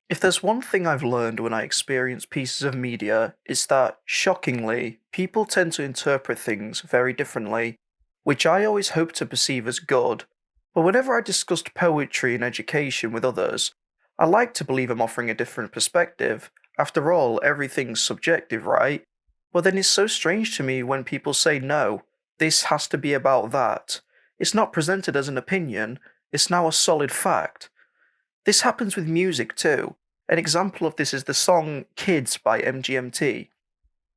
If there's one thing I've learned when I experience pieces of media, it's that, shockingly, people tend to interpret things very differently, which I always hope to perceive as good. But whenever I discussed poetry and education with others, I like to believe I'm offering a different perspective. After all, everything's subjective, right? But then it's so strange to me when people say no, this has to be about that. It's not presented as an opinion, it's now a solid fact. This happens with music too. An example of this is the song Kids by MGMT.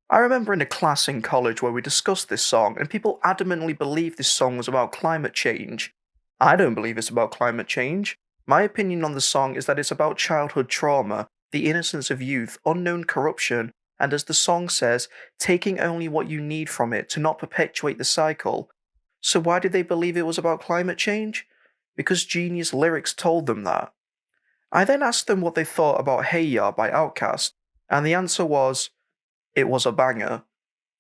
I remember in a class in college where we discussed this song, and people adamantly believed this song was about climate change. I don't believe it's about climate change. My opinion on the song is that it's about childhood trauma, the innocence of youth, unknown corruption, and as the song says, taking only what you need from it to not perpetuate the cycle. So why did they believe it was about climate change? Because genius lyrics told them that. I then asked them what they thought about Hey Ya by Outkast, and the answer was, it was a banger.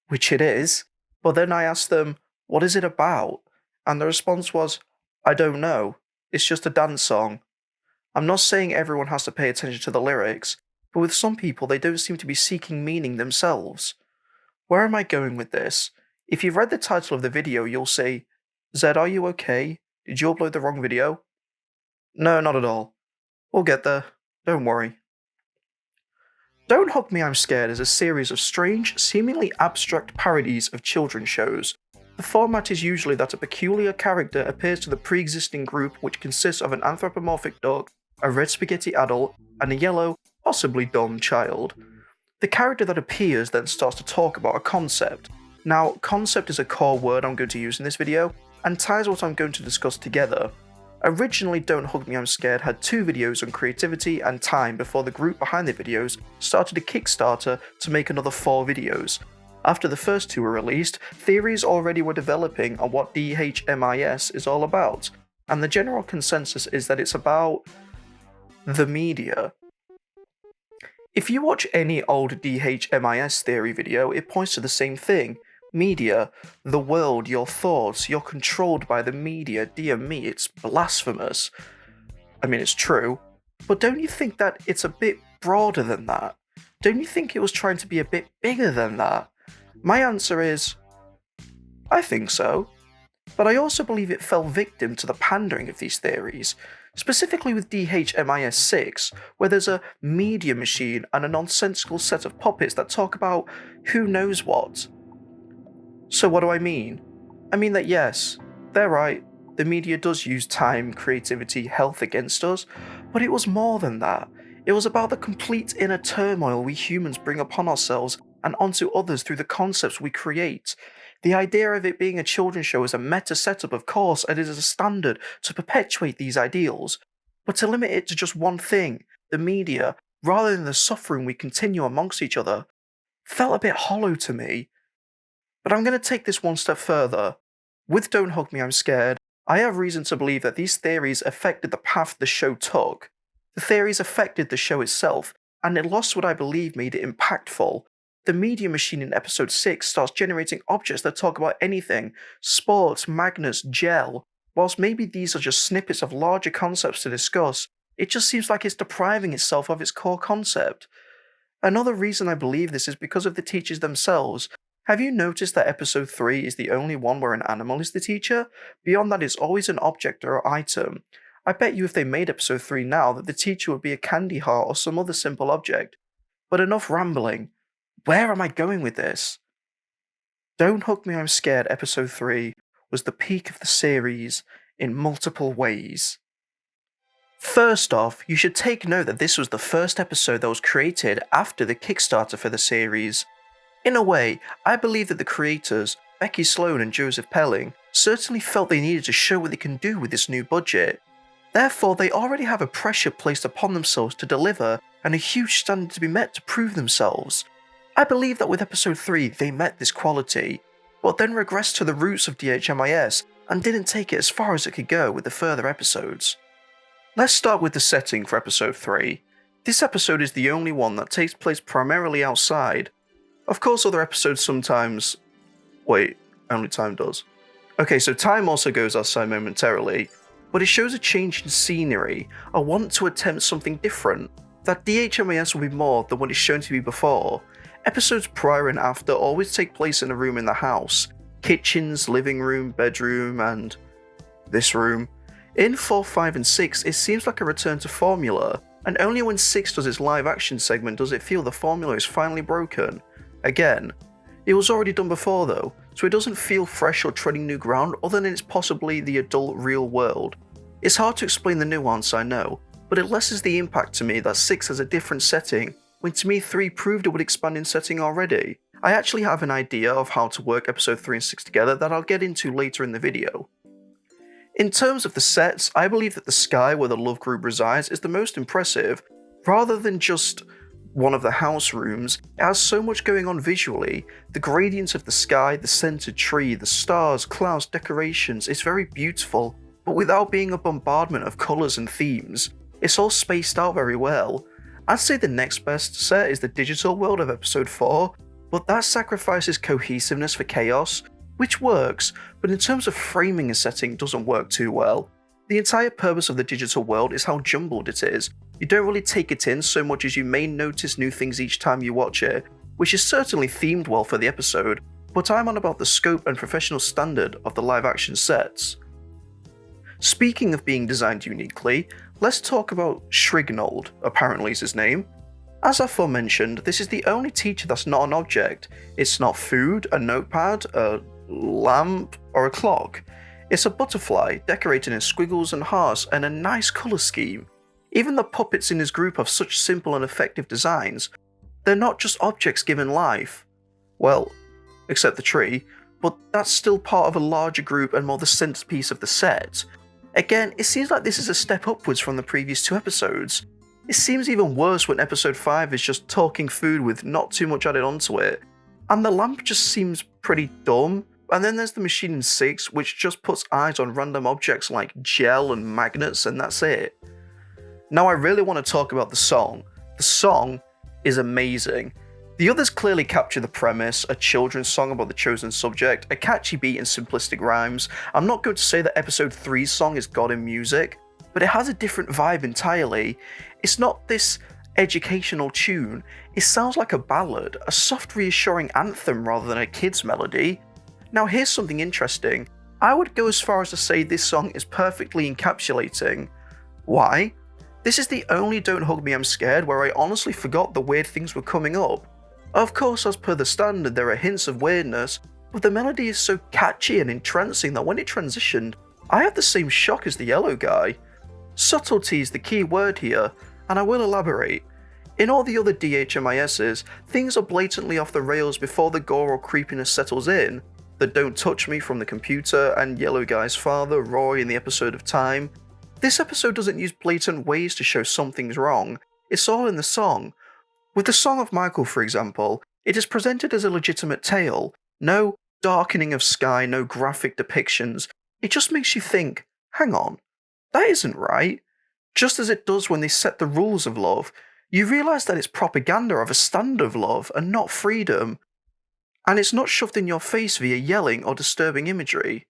Which it is, but then I asked them, what is it about? And the response was, I don't know, it's just a dance song. I'm not saying everyone has to pay attention to the lyrics, but with some people they don't seem to be seeking meaning themselves. Where am I going with this? If you've read the title of the video, you'll say, Zed, are you okay? Did you upload the wrong video? No, not at all. We'll get there, don't worry. Don't Hug Me I'm Scared is a series of strange, seemingly abstract parodies of children's shows. The format is usually that a peculiar character appears to the pre-existing group, which consists of an anthropomorphic dog, a red spaghetti adult, and a yellow, possibly dumb child. The character that appears then starts to talk about a concept. Now, concept is a core word I'm going to use in this video, and ties what I'm going to discuss together. Originally, Don't Hug Me I'm Scared had 2 videos on creativity and time before the group behind the videos started a Kickstarter to make another 4 videos. After the first 2 were released, theories already were developing on what DHMIS is all about, and the general consensus is that it's about the media. If you watch any old DHMIS theory video, it points to the same thing. Media, the world, your thoughts, you're controlled by the media, dear me, it's blasphemous. I mean, it's true, but don't you think that it's a bit broader than that? Don't you think it was trying to be a bit bigger than that? My answer is, I think so, but I also believe it fell victim to the pandering of these theories, specifically with DHMIS 6, where there's a media machine and a nonsensical set of puppets that talk about who knows what. So what do I mean? I mean that yes, they're right, the media does use time, creativity, health against us, but it was more than that. It was about the complete inner turmoil we humans bring upon ourselves and onto others through the concepts we create. The idea of it being a children's show is a meta setup, of course, and it is a standard to perpetuate these ideals, but to limit it to just one thing, the media, rather than the suffering we continue amongst each other, felt a bit hollow to me. But I'm going to take this one step further. With Don't Hug Me I'm Scared, I have reason to believe that these theories affected the path the show took. The theories affected the show itself, and it lost what I believe made it impactful. The media machine in episode 6 starts generating objects that talk about anything, sports, magnets, gel. Whilst maybe these are just snippets of larger concepts to discuss, it just seems like it's depriving itself of its core concept. Another reason I believe this is because of the teachers themselves. Have you noticed that episode 3 is the only one where an animal is the teacher? Beyond that, it's always an object or item. I bet you if they made episode 3 now that the teacher would be a candy heart or some other simple object. But enough rambling. Where am I going with this? Don't Hug Me I'm Scared episode 3 was the peak of the series in multiple ways. First off, you should take note that this was the first episode that was created after the Kickstarter for the series. In a way, I believe that the creators, Becky Sloan and Joseph Pelling, certainly felt they needed to show what they can do with this new budget. Therefore, they already have a pressure placed upon themselves to deliver and a huge standard to be met to prove themselves. I believe that with episode 3 they met this quality, but then regressed to the roots of DHMIS and didn't take it as far as it could go with the further episodes. Let's start with the setting for episode 3. This episode is the only one that takes place primarily outside. Of course other episodes sometimes... Wait, only time does. Okay, so time also goes outside momentarily, but it shows a change in scenery, a want to attempt something different. that DHMIS will be more than what it's shown to be before. Episodes prior and after always take place in a room in the house. Kitchens, living room, bedroom, and this room. In 4, 5, and 6, it seems like a return to formula, and only when 6 does its live action segment does it feel the formula is finally broken. Again, it was already done before though, so it doesn't feel fresh or treading new ground other than it's possibly the adult real world. It's hard to explain the nuance, I know, but it lessens the impact to me that 6 has a different setting, when to me 3 proved it would expand in setting already. I actually have an idea of how to work episode 3 and 6 together that I'll get into later in the video. In terms of the sets, I believe that the sky where the love group resides is the most impressive. Rather than just one of the house rooms, it has so much going on visually. The gradients of the sky, the centered tree, the stars, clouds, decorations, it's very beautiful, but without being a bombardment of colors and themes. It's all spaced out very well. I'd say the next best set is the digital world of episode 4, but that sacrifices cohesiveness for chaos, which works, but in terms of framing a setting doesn't work too well. The entire purpose of the digital world is how jumbled it is. You don't really take it in so much as you may notice new things each time you watch it, which is certainly themed well for the episode, but I'm on about the scope and professional standard of the live action sets. Speaking of being designed uniquely, let's talk about Shrignold, apparently is his name. As aforementioned, this is the only teacher that's not an object. It's not food, a notepad, a lamp, or a clock. It's a butterfly, decorated in squiggles and hearts and a nice colour scheme. Even the puppets in his group have such simple and effective designs. They're not just objects given life. Well, except the tree, but that's still part of a larger group and more the centerpiece of the set. Again, it seems like this is a step upwards from the previous 2 episodes. It seems even worse when episode 5 is just talking food with not too much added onto it. And the lamp just seems pretty dumb. And then there's the machine in 6, which just puts eyes on random objects like gel and magnets, and that's it. Now I really want to talk about the song. The song is amazing. The others clearly capture the premise, a children's song about the chosen subject, a catchy beat and simplistic rhymes. I'm not going to say that episode 3's song is god in music, but it has a different vibe entirely. It's not this educational tune, it sounds like a ballad, a soft reassuring anthem rather than a kid's melody. Now here's something interesting. I would go as far as to say this song is perfectly encapsulating. Why? This is the only Don't Hug Me I'm Scared where I honestly forgot the weird things were coming up. Of course, as per the standard, there are hints of weirdness, but the melody is so catchy and entrancing that when it transitioned, I had the same shock as the yellow guy. Subtlety is the key word here, and I will elaborate. In all the other DHMISs, things are blatantly off the rails before the gore or creepiness settles in. The Don't Touch Me from the computer and Yellow Guy's father, Roy, in the episode of Time. This episode doesn't use blatant ways to show something's wrong, it's all in the song. With the Song of Michael, for example, it is presented as a legitimate tale. No darkening of sky, no graphic depictions. It just makes you think, hang on, that isn't right. Just as it does when they set the rules of love, you realise that it's propaganda of a standard of love and not freedom. And it's not shoved in your face via yelling or disturbing imagery.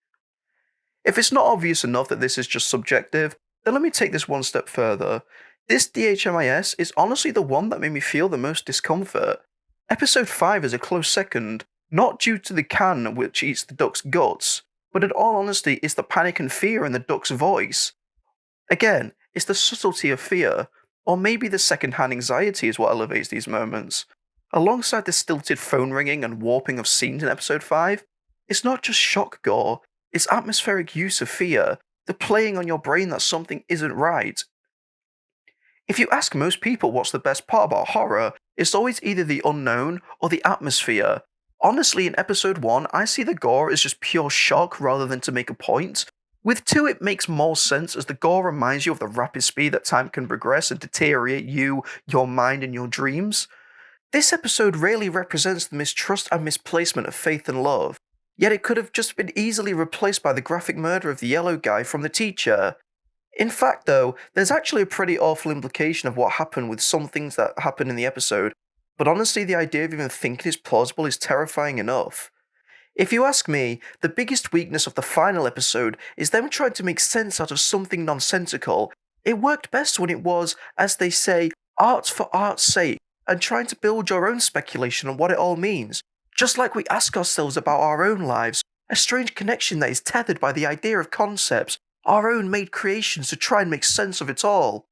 If it's not obvious enough that this is just subjective, then let me take this one step further. This DHMIS is honestly the one that made me feel the most discomfort. Episode 5 is a close second, not due to the can which eats the duck's guts, but in all honesty it's the panic and fear in the duck's voice. Again, it's the subtlety of fear, or maybe the second-hand anxiety is what elevates these moments. Alongside the stilted phone ringing and warping of scenes in episode 5, it's not just shock gore, it's atmospheric use of fear, the playing on your brain that something isn't right. If you ask most people what's the best part about horror, it's always either the unknown or the atmosphere. Honestly, in episode 1, I see the gore as just pure shock rather than to make a point. With 2, it makes more sense as the gore reminds you of the rapid speed that time can progress and deteriorate you, your mind, and your dreams. This episode really represents the mistrust and misplacement of faith and love, yet it could have just been easily replaced by the graphic murder of the yellow guy from the teacher. In fact though, there's actually a pretty awful implication of what happened with some things that happened in the episode, but honestly the idea of even thinking is plausible is terrifying enough. If you ask me, the biggest weakness of the final episode is them trying to make sense out of something nonsensical. It worked best when it was, as they say, art for art's sake and trying to build your own speculation on what it all means, just like we ask ourselves about our own lives, a strange connection that is tethered by the idea of concepts, our own made creations to try and make sense of it all.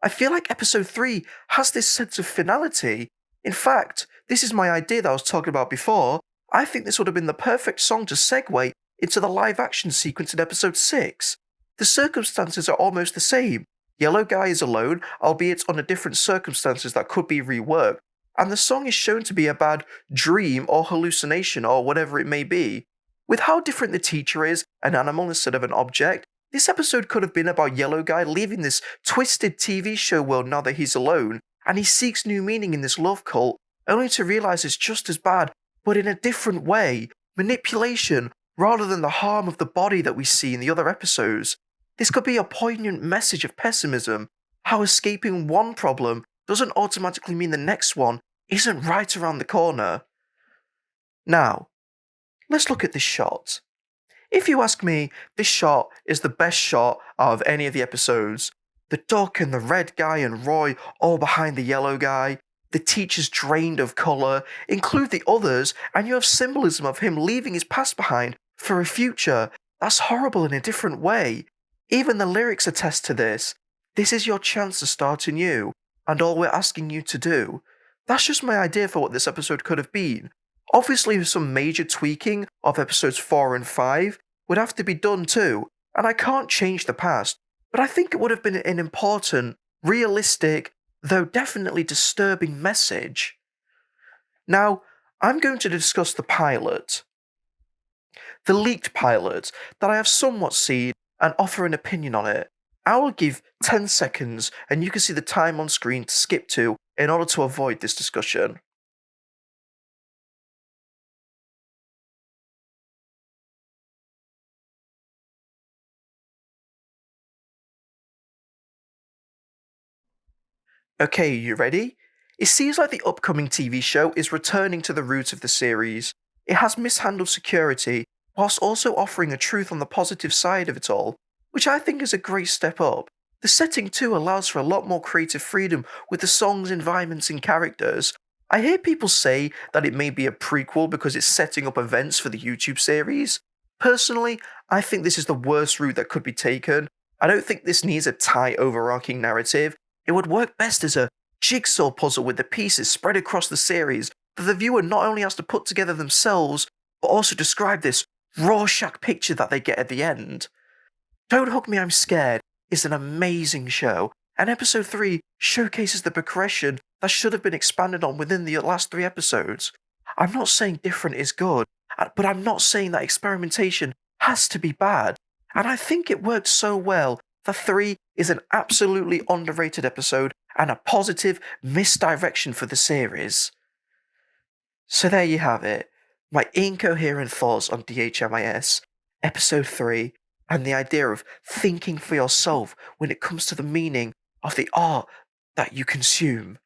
I feel like episode 3 has this sense of finality. In fact, this is my idea that I was talking about before. I think this would have been the perfect song to segue into the live action sequence in episode 6. The circumstances are almost the same. Yellow Guy is alone, albeit under different circumstances that could be reworked, and the song is shown to be a bad dream or hallucination or whatever it may be. With how different the teacher is, an animal instead of an object, this episode could have been about Yellow Guy leaving this twisted TV show world now that he's alone, and he seeks new meaning in this love cult, only to realize it's just as bad, but in a different way, manipulation, rather than the harm of the body that we see in the other episodes. This could be a poignant message of pessimism, how escaping one problem doesn't automatically mean the next one isn't right around the corner. Now, let's look at this shot. If you ask me, this shot is the best shot out of any of the episodes. The duck and the red guy and Roy all behind the yellow guy. The teacher's drained of colour. Include the others, and you have symbolism of him leaving his past behind for a future. That's horrible in a different way. Even the lyrics attest to this. This is your chance to start anew, and all we're asking you to do. That's just my idea for what this episode could have been. Obviously, some major tweaking of episodes 4 and 5 would have to be done too, and I can't change the past, but I think it would have been an important, realistic, though definitely disturbing message. Now, I'm going to discuss the pilot. The leaked pilot that I have somewhat seen and offer an opinion on it. I will give 10 seconds and you can see the time on screen to skip to in order to avoid this discussion. Okay, you ready? It seems like the upcoming TV show is returning to the roots of the series. It has mishandled security, whilst also offering a truth on the positive side of it all, which I think is a great step up. The setting too allows for a lot more creative freedom with the songs, environments, and characters. I hear people say that it may be a prequel because it's setting up events for the YouTube series. Personally, I think this is the worst route that could be taken. I don't think this needs a tight overarching narrative. It would work best as a jigsaw puzzle with the pieces spread across the series that the viewer not only has to put together themselves, but also describe this Rorschach picture that they get at the end. Don't Hug Me, I'm Scared is an amazing show, and episode 3 showcases the progression that should have been expanded on within the last 3 episodes. I'm not saying different is good, but I'm not saying that experimentation has to be bad, and I think it worked so well that 3 is an absolutely underrated episode and a positive misdirection for the series. So there you have it, my incoherent thoughts on DHMIS, episode 3, and the idea of thinking for yourself when it comes to the meaning of the art that you consume.